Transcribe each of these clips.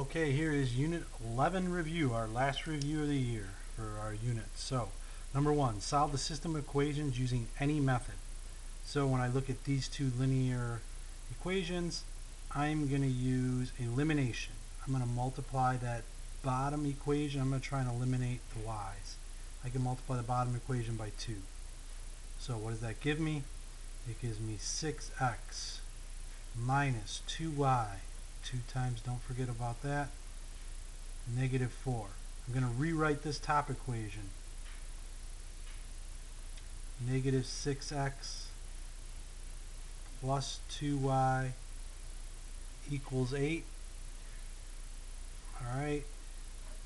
Okay, here is Unit 11 review, our last review of the year for our units. So, number one, solve the system equations using any method. So when I look at these two linear equations, I'm going to use elimination. I'm going to multiply that bottom equation. I'm going to try and eliminate the y's. I can multiply the bottom equation by 2. So what does that give me? It gives me 6x minus 2y. 2 times, don't forget about that, negative 4. I'm going to rewrite this top equation. Negative 6x plus 2y equals 8. Alright,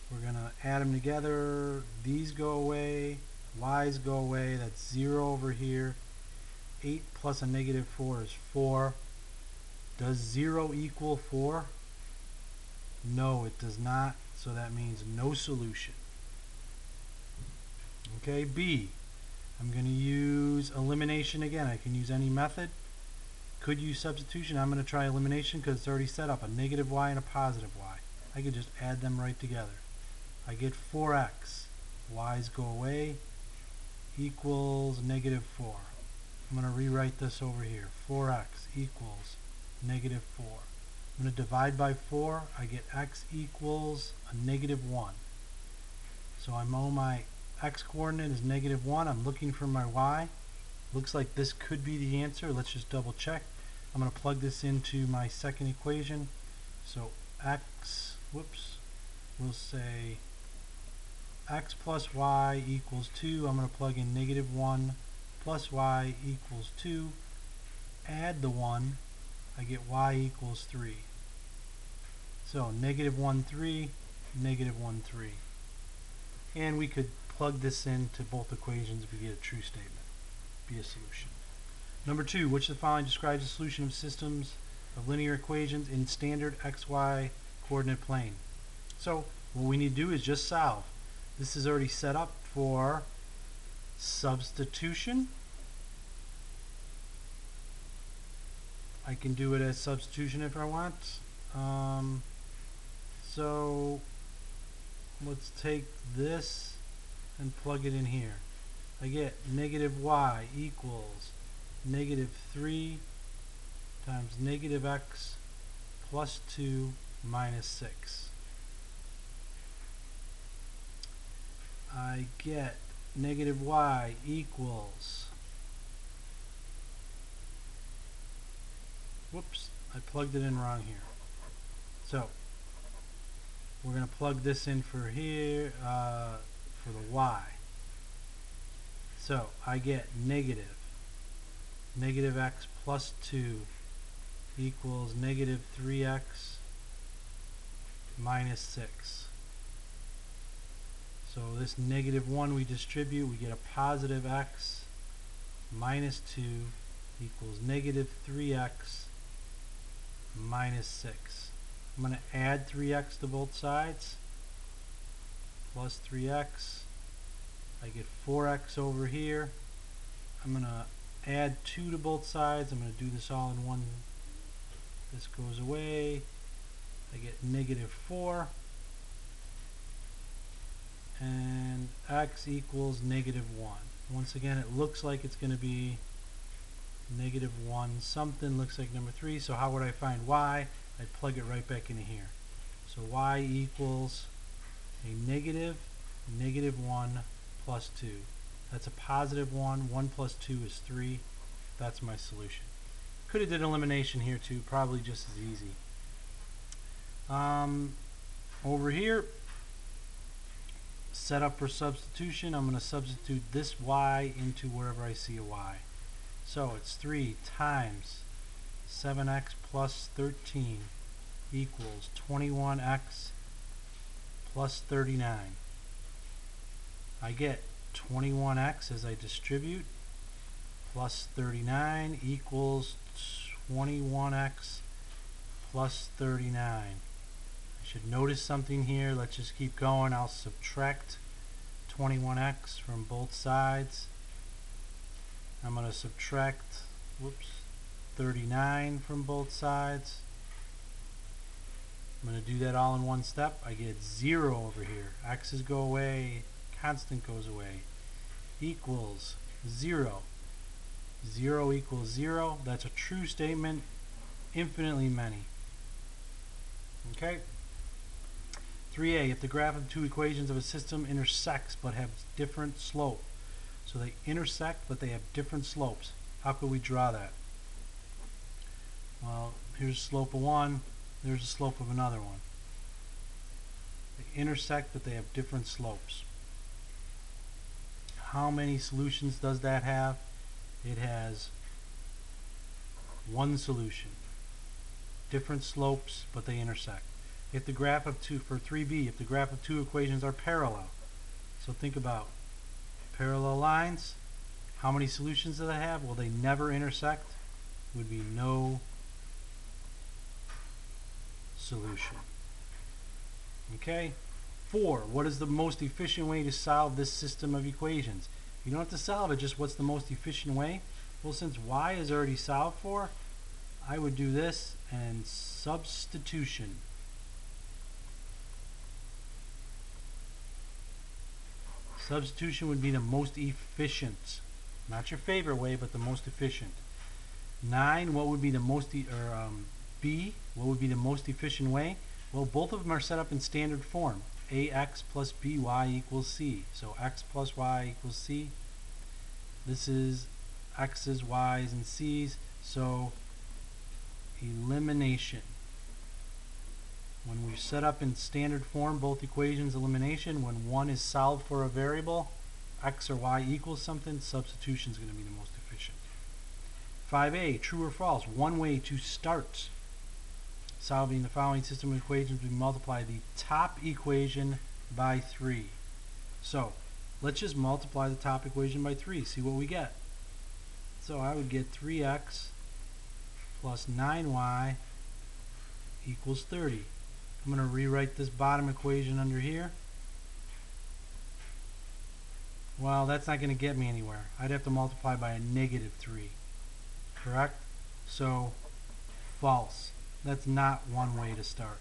we're going to add them together. These go away, y's go away, that's 0 over here. 8 plus a negative 4 is 4. Does 0 equal 4? No, it does not, so that means no solution. Okay, B. I'm going to use elimination again. I can use any method. Could use substitution. I'm going to try elimination because it's already set up. A negative y and a positive y. I could just add them right together. I get 4x. Y's go away. Equals negative 4. I'm going to rewrite this over here. 4x equals negative 4. I'm going to divide by 4. I get x equals a negative 1. So I know my x coordinate is negative 1. I'm looking for my y. Looks like this could be the answer. Let's just double check. I'm going to plug this into my second equation. So x, we'll say x plus y equals 2. I'm going to plug in negative 1 plus y equals 2. Add the 1. I get y equals 3. So negative 1, 3, negative 1, 3. And we could plug this into both equations if we get a true statement. Be a solution. Number 2, which of the following describes the solution of systems of linear equations in standard xy coordinate plane? So what we need to do is just solve. This is already set up for substitution. I can do it as substitution if I want. So let's take this and plug it in here. I get negative y equals negative 3 times negative x plus 2 minus 6. I get negative y equals, I plugged it in wrong here. So we're going to plug this in for here, for the y. So I get negative x plus 2 equals negative 3x minus 6. So this negative 1 we distribute, we get a positive x minus 2 equals negative 3x minus 6. I'm going to add 3x to both sides, plus 3x. I get 4x over here. I'm going to add 2 to both sides. I'm going to do this all in one. This goes away. I get negative 4. And x equals negative 1. Once again, it looks like it's going to be negative 1 something. Looks like number 3. So how would I find y? I'd plug it right back into here. So y equals a negative 1 plus 2. That's a positive 1. 1 plus 2 is 3. That's my solution. Could have did elimination here too. Probably just as easy. Over here, set up for substitution. I'm going to substitute this y into wherever I see a y. So it's 3 times 7x plus 13 equals 21x plus 39. I get 21x as I distribute plus 39 equals 21x plus 39. I should notice something here. Let's just keep going. I'll subtract 21x from both sides. I'm going to subtract 39 from both sides. I'm going to do that all in one step. I get 0 over here. X's go away, constant goes away. Equals 0. 0 equals 0. That's a true statement. Infinitely many. Okay? 3a, if the graph of two equations of a system intersects but have different slope. So they intersect but they have different slopes. How could we draw that? Well, here's the slope of one, there's the slope of another one. They intersect but they have different slopes. How many solutions does that have? It has one solution. Different slopes but they intersect. If the graph of two, for 3b, if the graph of two equations are parallel, so think about parallel lines, how many solutions do they have? Will they never intersect? Would be no solution. Okay? 4, what is the most efficient way to solve this system of equations? You don't have to solve it, just what's the most efficient way? Well, since y is already solved for, I would do this and substitution. Substitution would be the most efficient. Not your favorite way, but the most efficient. 9, what would be the most, B, what would be the most efficient way? Well, both of them are set up in standard form. ax plus by equals c. So x plus y equals c. This is x's, y's, and c's. So elimination. When we set up in standard form both equations, elimination, when one is solved for a variable, x or y equals something, substitution is going to be the most efficient. 5a, true or false. One way to start solving the following system of equations would multiply the top equation by 3. So let's just multiply the top equation by 3, see what we get. So I would get 3x plus 9y equals 30. I'm going to rewrite this bottom equation under here. Well, that's not going to get me anywhere. I'd have to multiply by a negative 3. Correct? So, false. That's not one way to start.